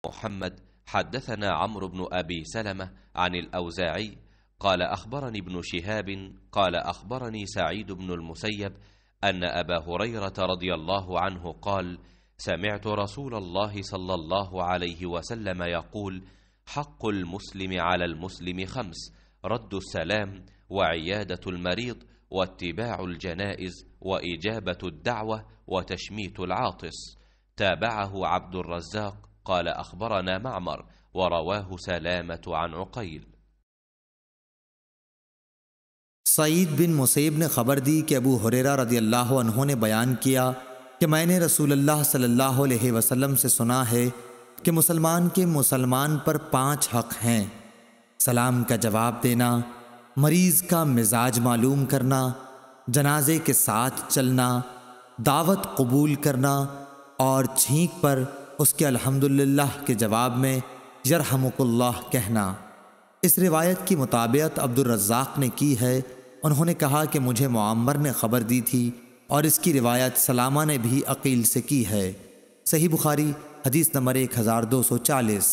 محمد حدثنا عمرو بن أبي سلمة عن الأوزاعي قال أخبرني ابن شهاب قال أخبرني سعيد بن المسيب أن أبا هريرة رضي الله عنه قال: سمعت رسول الله صلى الله عليه وسلم يقول: حق المسلم على المسلم 5: رد السلام، وعيادة المريض، واتباع الجنائز، وإجابة الدعوة، وتشميت العاطس. تابعه عبد الرزاق قال أخبرنا معمر، ورواه سلامة عن عقيل. सईद बिन मुसैब ने खबर दी कि अबू हुरैरा रदियल्लाहु अन्हु ने बयान किया कि मैंने रसूलुल्लाह सल्लल्लाहु अलैहि वसल्लम से सुना है कि मुसलमान के मुसलमान पर 5 हक़ हैं: सलाम का जवाब देना, मरीज़ का मिजाज मालूम करना, जनाजे के साथ चलना, दावत कबूल करना और छींक पर उसके अल्हम्दुलिल्लाह के जवाब में यरहमुकुल्लाह कहना। इस रिवायत की मुताबियत अब्दुर रज़्ज़ाक़ ने की है। उन्होंने कहा कि मुझे मुअम्मर ने खबर दी थी और इसकी रिवायत सलामा ने भी अकील से की है। सही बुखारी हदीस नंबर 1240।